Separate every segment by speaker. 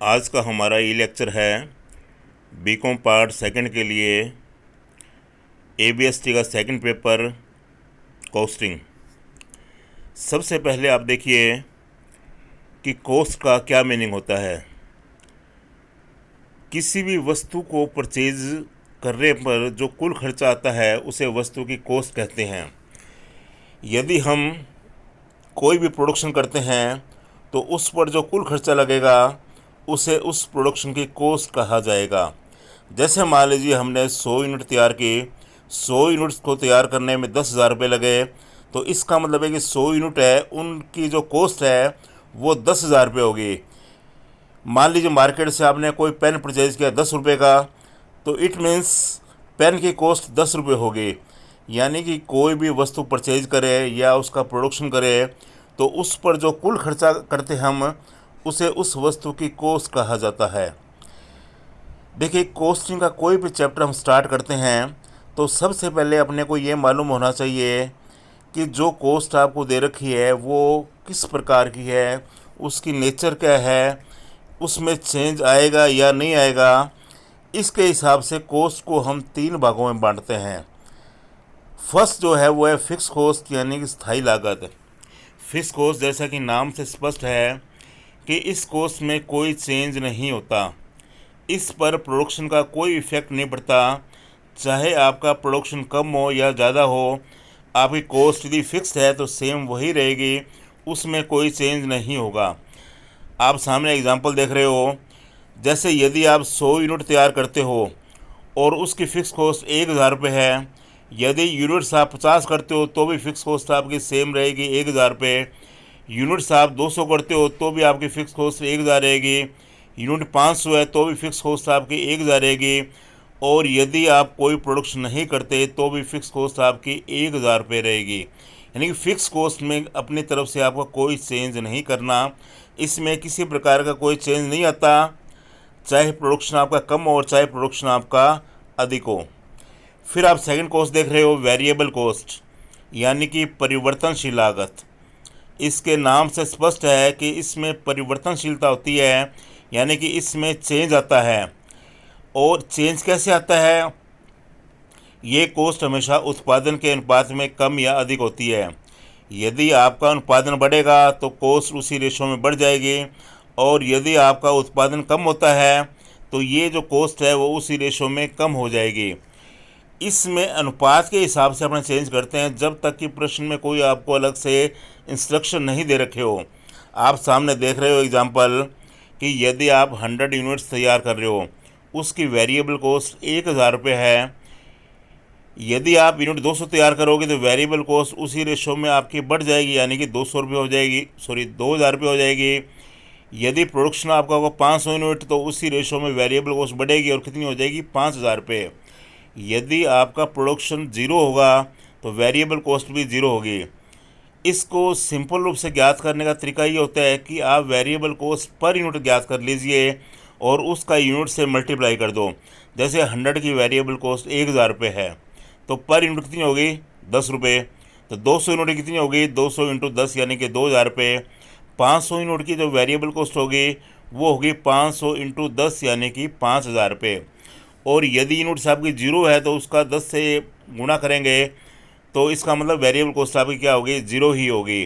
Speaker 1: आज का हमारा ये लेक्चर है बीकॉम पार्ट सेकंड के लिए एबीएसटी का सेकंड पेपर कॉस्टिंग। सबसे पहले आप देखिए कि कॉस्ट का क्या मीनिंग होता है। किसी भी वस्तु को परचेज करने पर जो कुल खर्चा आता है उसे वस्तु की कॉस्ट कहते हैं। यदि हम कोई भी प्रोडक्शन करते हैं तो उस पर जो कुल खर्चा लगेगा उसे उस प्रोडक्शन की कॉस्ट कहा जाएगा। जैसे मान लीजिए हमने 100 यूनिट तैयार की, 100 यूनिट्स को तैयार करने में 10,000 रुपये लगे, तो इसका मतलब है कि 100 यूनिट है उनकी जो कॉस्ट है वो 10,000 रुपये होगी। मान लीजिए मार्केट से आपने कोई पेन परचेज किया 10 रुपये का, तो इट मीन्स पेन की कॉस्ट 10 रुपये होगी। यानी कि कोई भी वस्तु परचेज करे या उसका प्रोडक्शन करे तो उस पर जो कुल खर्चा करते हम उसे उस वस्तु की कॉस्ट कहा जाता है। देखिए, कॉस्टिंग का कोई भी चैप्टर हम स्टार्ट करते हैं तो सबसे पहले अपने को ये मालूम होना चाहिए कि जो कॉस्ट आपको दे रखी है वो किस प्रकार की है, उसकी नेचर क्या है, उसमें चेंज आएगा या नहीं आएगा। इसके हिसाब से कॉस्ट को हम 3 भागों में बांटते हैं। फर्स्ट जो है वो है फिक्स कॉस्ट यानी कि स्थायी लागत। फिक्स कॉस्ट जैसा कि नाम से स्पष्ट है कि इस कॉस्ट में कोई चेंज नहीं होता, इस पर प्रोडक्शन का कोई इफ़ेक्ट नहीं पड़ता। चाहे आपका प्रोडक्शन कम हो या ज़्यादा हो, आपकी कॉस्ट यदि फिक्स्ड है तो सेम वही रहेगी, उसमें कोई चेंज नहीं होगा। आप सामने एग्जांपल देख रहे हो, जैसे यदि आप 100 यूनिट तैयार करते हो और उसकी फ़िक्स कॉस्ट 1,000 रुपये है, यदि यूनिट्स आप 50 करते हो तो भी फ़िक्स कॉस्ट आपकी सेम रहेगी 1,000 रुपये। यूनिट्स आप 200 करते हो तो भी आपकी फ़िक्स कॉस्ट 1,000 रहेगी। यूनिट 500 है तो भी फ़िक्स कॉस्ट आपकी 1,000 रहेगी। और यदि आप कोई प्रोडक्शन नहीं करते तो भी फ़िक्स कॉस्ट आपकी 1,000 रुपये रहेगी। यानी कि फ़िक्स कॉस्ट में अपनी तरफ से आपका कोई चेंज नहीं करना, इसमें किसी प्रकार का कोई चेंज नहीं आता, चाहे प्रोडक्शन आपका कम हो और चाहे प्रोडक्शन आपका अधिक हो। फिर आप सेकंड कॉस्ट देख रहे हो वेरिएबल कॉस्ट यानी कि परिवर्तनशील लागत। इसके नाम से स्पष्ट है कि इसमें परिवर्तनशीलता होती है, यानी कि इसमें चेंज आता है। और चेंज कैसे आता है? ये कॉस्ट हमेशा उत्पादन के अनुपात में कम या अधिक होती है। यदि आपका उत्पादन बढ़ेगा तो कॉस्ट उसी रेशो में बढ़ जाएगी, और यदि आपका उत्पादन कम होता है तो ये जो कॉस्ट है वो उसी रेशो में कम हो जाएगी। इसमें अनुपात के हिसाब से अपना चेंज करते हैं जब तक कि प्रश्न में कोई आपको अलग से इंस्ट्रक्शन नहीं दे रखे हो। आप सामने देख रहे हो एग्जांपल कि यदि आप 100 यूनिट्स तैयार कर रहे हो, उसकी वेरिएबल कॉस्ट 1,000 रुपये है। यदि आप यूनिट 200 तैयार करोगे तो वेरिएबल कॉस्ट उसी रेशो में आपकी बढ़ जाएगी, यानी कि 200 रुपये हो जाएगी, 2,000 रुपये हो जाएगी। यदि प्रोडक्शन आपका होगा 500 यूनिट तो उसी रेशो में वेरिएबल कॉस्ट बढ़ेगी और कितनी हो जाएगी? 5,000 रुपये। यदि आपका प्रोडक्शन ज़ीरो होगा तो वेरिएबल कॉस्ट भी ज़ीरो होगी। इसको सिंपल रूप से ज्ञात करने का तरीका ये होता है कि आप वेरिएबल कॉस्ट पर यूनिट ज्ञात कर लीजिए और उसका यूनिट से मल्टीप्लाई कर दो। जैसे 100 की वेरिएबल कॉस्ट 1,000 रुपये है तो पर यूनिट कितनी होगी? 10 रुपये। तो 200 यूनिट कितनी होगी? 200 इंटू 10 यानी कि 2,000 रुपये। 500 यूनिट की जो वेरिएबल कॉस्ट होगी वो होगी 500 इंटू 10 यानी कि 5,000 रुपये। और यदि यूनिट्स आपकी जीरो है तो उसका 10 से गुणा करेंगे तो इसका मतलब वेरिएबल कॉस्ट आपकी क्या होगी? ज़ीरो ही होगी।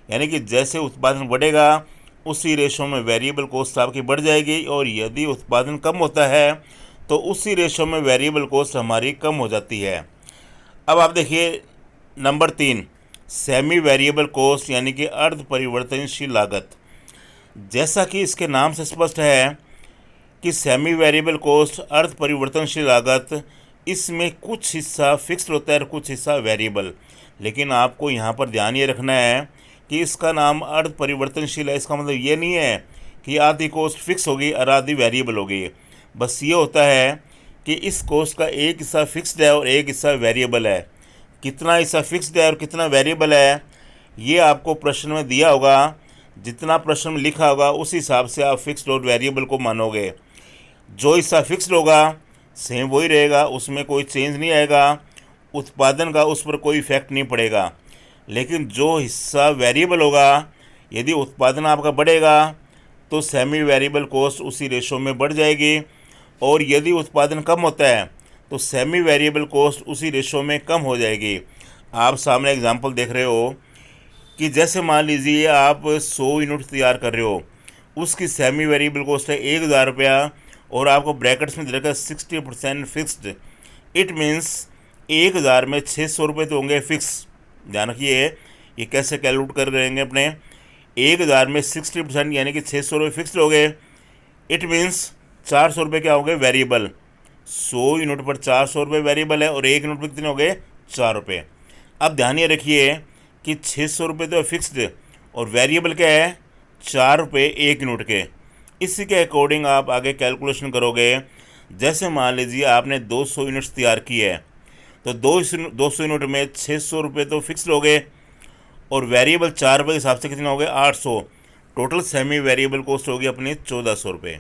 Speaker 1: यानी कि जैसे उत्पादन बढ़ेगा उसी रेशो में वेरिएबल कॉस्ट आपकी बढ़ जाएगी, और यदि उत्पादन कम होता है तो उसी रेशो में वेरिएबल कॉस्ट हमारी कम हो जाती है। अब आप देखिए नंबर 3, सेमी वेरिएबल कॉस्ट यानी कि अर्ध परिवर्तनशील लागत। जैसा कि इसके नाम से स्पष्ट है कि सेमी वेरिएबल कॉस्ट अर्ध परिवर्तनशील लागत, इसमें कुछ हिस्सा फिक्स्ड होता है और कुछ हिस्सा वेरिएबल। लेकिन आपको यहाँ पर ध्यान ये रखना है कि इसका नाम अर्ध परिवर्तनशील है, इसका मतलब ये नहीं है कि आधी कॉस्ट फिक्स होगी और आधी वेरिएबल होगी। बस ये होता है कि इस कॉस्ट का एक हिस्सा फिक्स्ड है और एक हिस्सा वेरिएबल है। कितना हिस्सा फिक्स्ड है और कितना वेरिएबल है ये आपको प्रश्न में दिया होगा। जितना प्रश्न में लिखा होगा उस हिसाब से आप फिक्स्ड और वेरिएबल को मानोगे। जो हिस्सा फिक्स्ड होगा सेम वही रहेगा, उसमें कोई चेंज नहीं आएगा, उत्पादन का उस पर कोई इफेक्ट नहीं पड़ेगा। लेकिन जो हिस्सा वेरिएबल होगा, यदि उत्पादन आपका बढ़ेगा तो सेमी वेरिएबल कॉस्ट उसी रेशो में बढ़ जाएगी, और यदि उत्पादन कम होता है तो सेमी वेरिएबल कॉस्ट उसी रेशो में कम हो जाएगी। आप सामने एग्जांपल देख रहे हो कि जैसे मान लीजिए आप 100 यूनिट तैयार कर रहे हो, उसकी सेमी वेरिएबल कॉस्ट है 1000 रुपया, और आपको ब्रैकेट्स में दे रखा 60% फिक्स्ड। इट मीन्स 1000 में 600 रुपये तो होंगे फिक्स। ध्यान रखिए ये कैसे कैलकुलेट कर रहेंगे अपने। 1000 में 60% यानी कि 600 रुपये फिक्स्ड हो गए। इट मीन्स 400 रुपये क्या हो गए वेरिएबल। 100 यूनिट पर 400 रुपये वेरिएबल है, और 1 यूनिट पर कितने हो गए 4 रुपये। अब ध्यान ये रखिए कि 600 रुपये तो फिक्स्ड, और वेरिएबल क्या है 4 रुपये 1 यूनिट के। इसी के अकॉर्डिंग आप आगे कैलकुलेशन करोगे। जैसे मान लीजिए आपने 200 यूनिट्स तैयार की है, तो 200 यूनिट में 600 रुपये तो फिक्स्ड हो गए, और वेरिएबल 4 रुपये के हिसाब से कितने हो गए 800। टोटल सेमी वेरिएबल कॉस्ट होगी अपनी 1400 रुपये।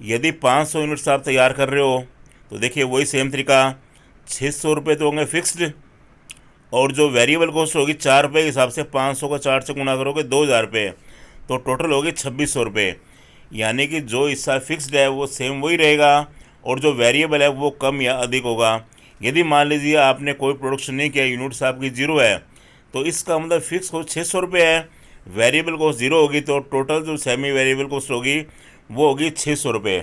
Speaker 1: यदि 500 यूनिट्स आप तैयार कर रहे हो तो देखिए वही सेम तरीका, 600 रुपये तो होंगे फिक्स्ड, और जो वेरिएबल कॉस्ट होगी 4 रुपये के हिसाब से 500 का 4 से गुना करोगे 2000 रुपये, तो टोटल होगी 2600 रुपये। यानी कि जो हिस्सा फिक्स्ड है वो सेम वही रहेगा, और जो वेरिएबल है वो कम या अधिक होगा। यदि मान लीजिए आपने कोई प्रोडक्शन नहीं किया, यूनिट्स आपकी जीरो है, तो इसका मतलब फिक्स कॉस्ट 600 रुपये है, वेरिएबल कॉस्ट जीरो होगी, तो टोटल जो सेमी वेरिएबल कॉस्ट होगी वो होगी 600 रुपये।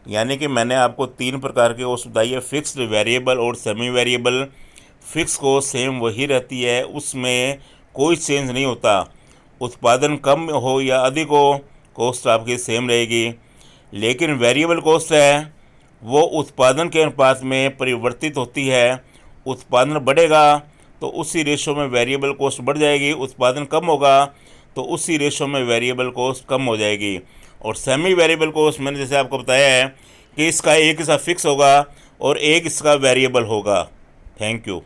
Speaker 1: यानी कि मैंने आपको 3 प्रकार की कॉस्ट बताई है, फिक्स्ड, वेरिएबल और semi variable. Fix cost same वही रहती है, उसमें कोई चेंज नहीं होता। उत्पादन कम हो या अधिक हो, कॉस्ट आपकी सेम रहेगी। लेकिन वेरिएबल कॉस्ट है वो उत्पादन के अनुपात में परिवर्तित होती है। उत्पादन बढ़ेगा तो उसी रेशो में वेरिएबल कॉस्ट बढ़ जाएगी, उत्पादन कम होगा तो उसी रेशो में वेरिएबल कॉस्ट कम हो जाएगी। और सेमी वेरिएबल कॉस्ट मैंने जैसे आपको बताया है कि इसका एक हिस्सा फिक्स होगा और एक इसका वेरिएबल होगा। Thank you.